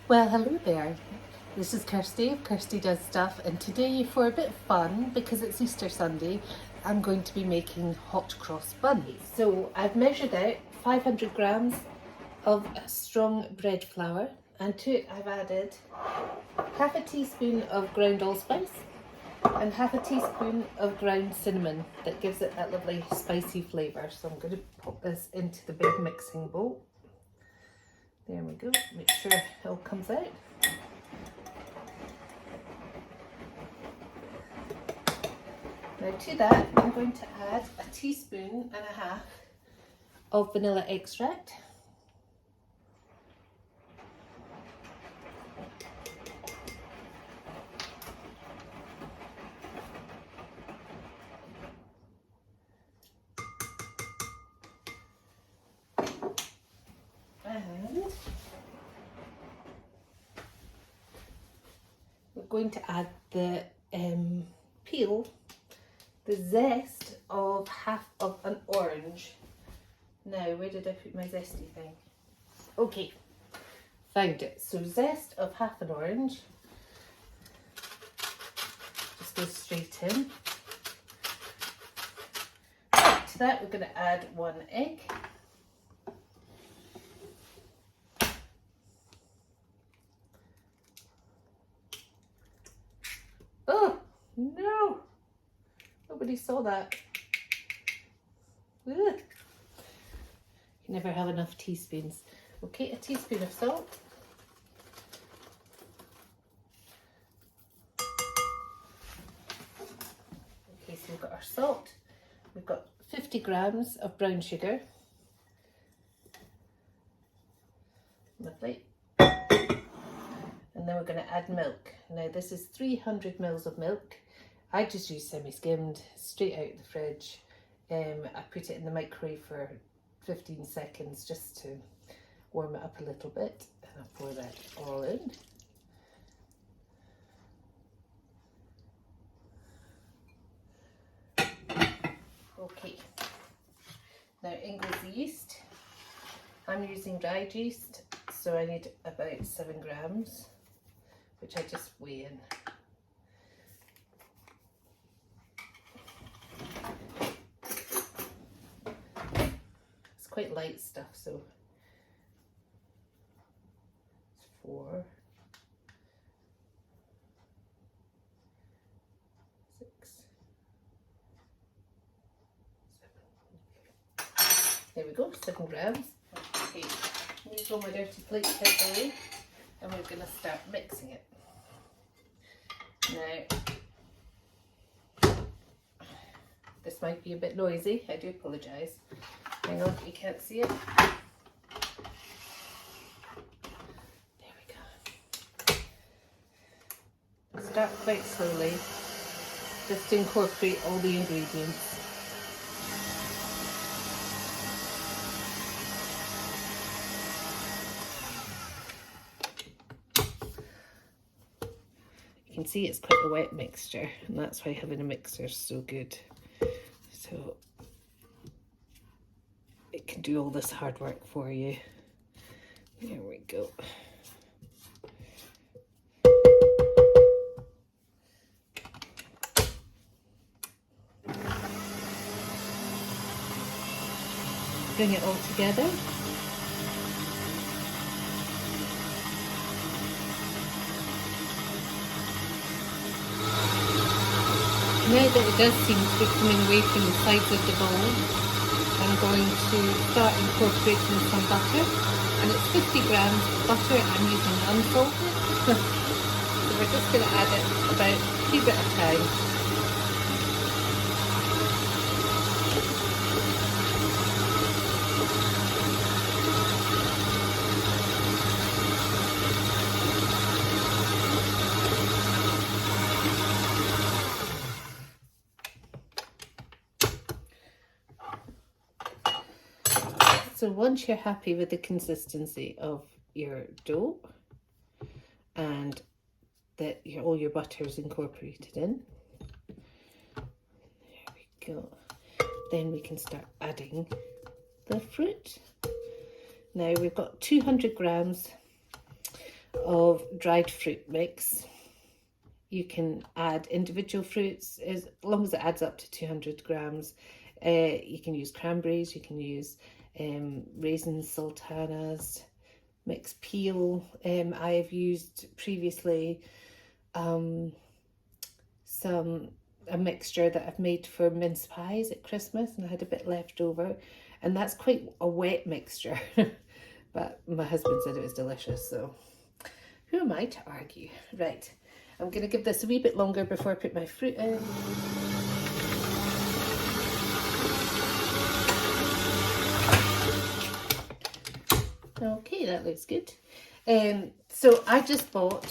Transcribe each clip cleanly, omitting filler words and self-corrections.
Well, hello there. This is Kirsty of Kirsty Does Stuff, and today, for a bit of fun, because it's Easter Sunday, I'm going to be making hot cross buns. So I've measured out 500 grams of strong bread flour, and to it I've added half a teaspoon of ground allspice and half a teaspoon of ground cinnamon that gives it that lovely spicy flavour. So I'm going to pop this into the big mixing bowl. There we go, make sure it all comes out. Now to that I'm going to add a teaspoon and a half of vanilla extract. And we're going to add the the zest of half of an orange. Now, where did I put my zesty thing? Okay, found it. So zest of half an orange. Just goes straight in. Right, to that we're going to add 1 egg. Oh, no! Nobody saw that. Ugh. You never have enough teaspoons. Okay, a teaspoon of salt. Okay, so we've got our salt. We've got 50 grams of brown sugar. Lovely. And then we're going to add milk. Now this is 300 mils of milk. I just use semi-skimmed, straight out of the fridge. I put it in the microwave for 15 seconds just to warm it up a little bit, and I'll pour that all in. Okay, now in goes the yeast. I'm using dried yeast, so I need about 7 grams, which I just weigh in. Quite light stuff, so it's 4, 6, 7. There we go, 7 grams. Okay, move all my dirty plates out the way, and we're going to start mixing it. Now, this might be a bit noisy, I do apologise. Hang on, you can't see it. There we go. Start quite slowly, just to incorporate all the ingredients. You can see it's quite a wet mixture, and that's why having a mixer is so good. So it can do all this hard work for you. There we go. Bring it all together. Now that it does seem to be coming away from the sides of the bowl, I'm going to start incorporating some butter, and it's 50 grams of butter. I'm using unsalted. So we're just going to add it about a few bit of time. So once you're happy with the consistency of your dough and that all your butter is incorporated in, there we go, then we can start adding the fruit. Now we've got 200 grams of dried fruit mix. You can add individual fruits as long as it adds up to 200 grams. You can use cranberries, you can use raisins, sultanas, mixed peel. I have used previously a mixture that I've made for mince pies at Christmas, and I had a bit left over, and that's quite a wet mixture. But my husband said it was delicious, so who am I to argue? Right, I'm going to give this a wee bit longer before I put my fruit in. Okay, that looks good. So I just bought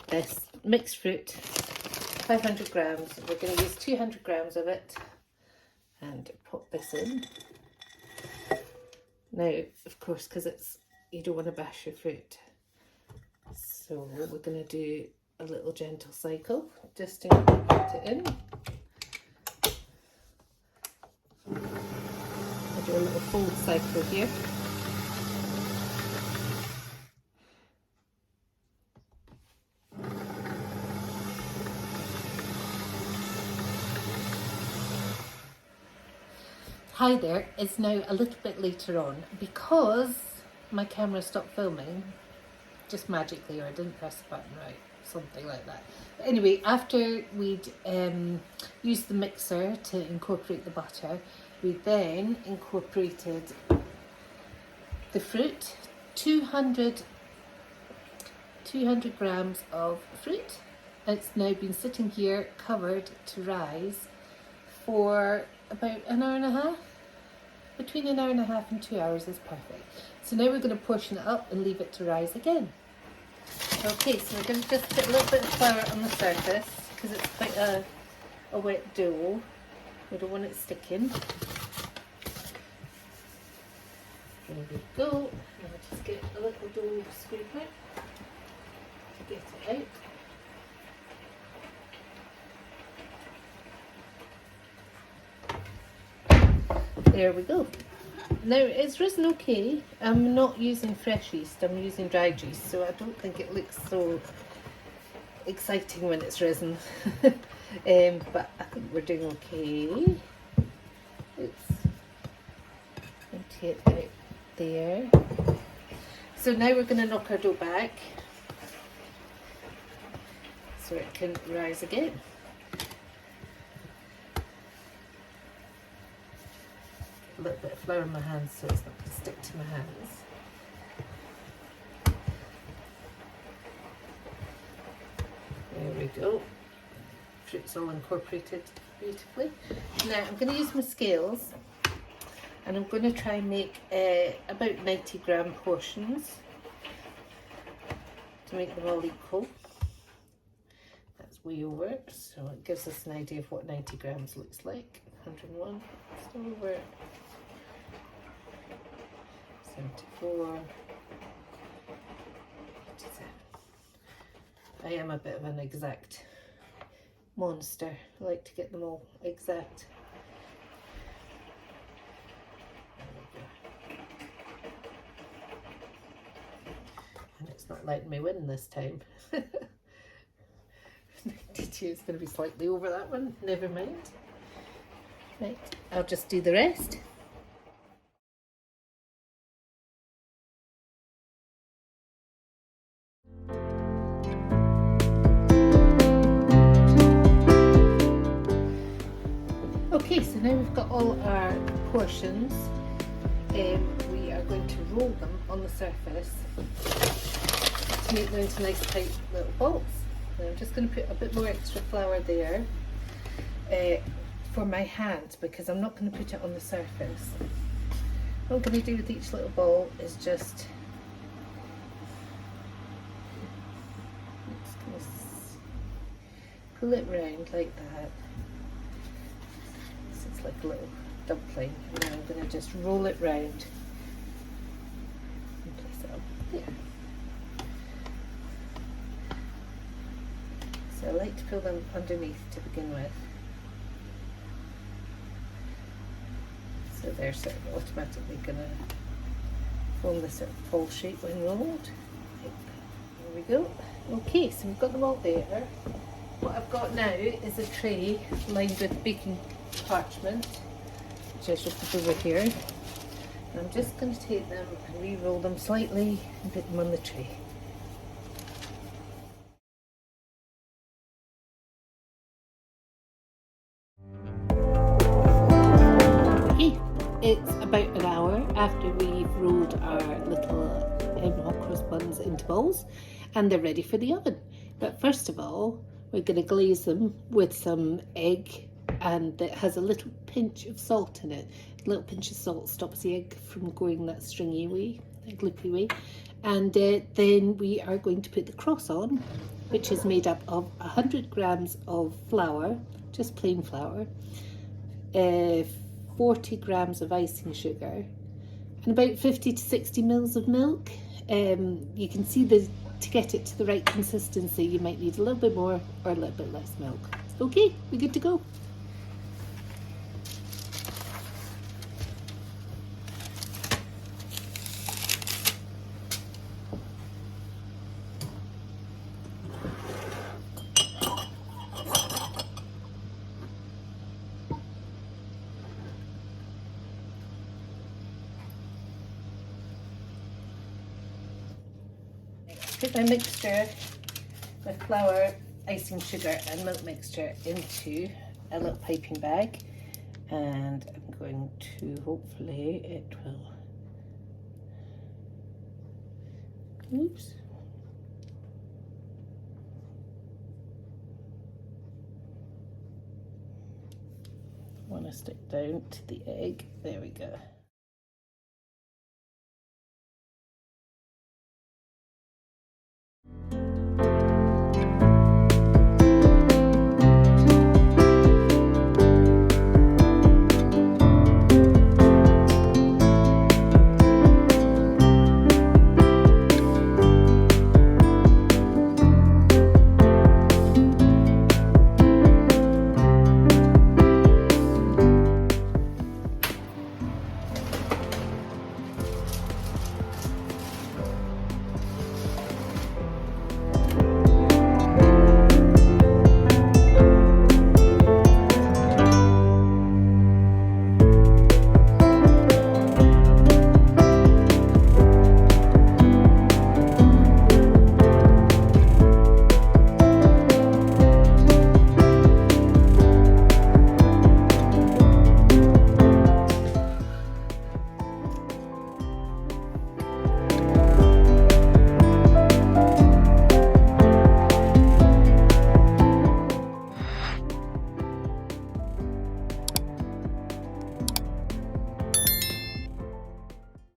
this mixed fruit, 500 grams. We're going to use 200 grams of it and pop this in. Now, of course, because you don't want to bash your fruit, so we're going to do a little gentle cycle just to put it in. I'll do a little fold cycle here. Hi there, it's now a little bit later on because my camera stopped filming just magically, or I didn't press the button right, something like that. But anyway, after we'd used the mixer to incorporate the butter, we then incorporated the fruit, 200 grams of fruit. It's now been sitting here covered to rise for about an hour and a half. Between an hour and a half and 2 hours is perfect. So now we're going to portion it up and leave it to rise again. Okay, so we're going to just put a little bit of flour on the surface because it's quite a wet dough. We don't want it sticking. There we go. Now I'll just get a little dough scraper to get it out. There we go. Now it's risen okay. I'm not using fresh yeast, I'm using dried yeast, so I don't think it looks so exciting when it's risen. But I think we're doing okay. Oops. Empty it out there. So now we're going to knock our dough back so it can rise again. A little bit of flour in my hands so it's not going to stick to my hands. There we go. Fruit's all incorporated beautifully. Now I'm going to use my scales and I'm going to try and make about 90 gram portions to make them all equal. That's way over, so it gives us an idea of what 90 grams looks like. 101, still over. 74, 87. I am a bit of an exact monster. I like to get them all exact. And it's not letting me win this time. 92 is going to be slightly over that one. Never mind. Right, I'll just do the rest. Okay, so now we've got all our portions. We are going to roll them on the surface to make them into nice tight little balls. And I'm just going to put a bit more extra flour there for my hand because I'm not going to put it on the surface. What I'm going to do with each little ball is just pull it round like that. So it's like a little dumpling, and then I'm going to just roll it round and place it up there. So I like to pull them underneath to begin with. that they're sort of automatically going to form this sort of ball shape when rolled. There we go. Okay, so we've got them all there. What I've got now is a tray lined with baking parchment, which I should put over here. And I'm just going to take them and re-roll them slightly and put them on the tray. Okay, it's about an hour after we've rolled our little hot cross buns into balls, and they're ready for the oven. But first of all, we're going to glaze them with some egg, and it has a little pinch of salt in it. A little pinch of salt stops the egg from going that stringy way, that gloopy way. And then we are going to put the cross on, which is made up of 100 grams of flour, just plain flour, 40 grams of icing sugar, and about 50 to 60 mils of milk. You can see to get it to the right consistency, you might need a little bit more or a little bit less milk. Okay, we're good to go. Put my mixture, my flour, icing sugar and milk mixture into a little piping bag, and I'm going to, hopefully it will, oops, I want to stick down to the egg, there we go.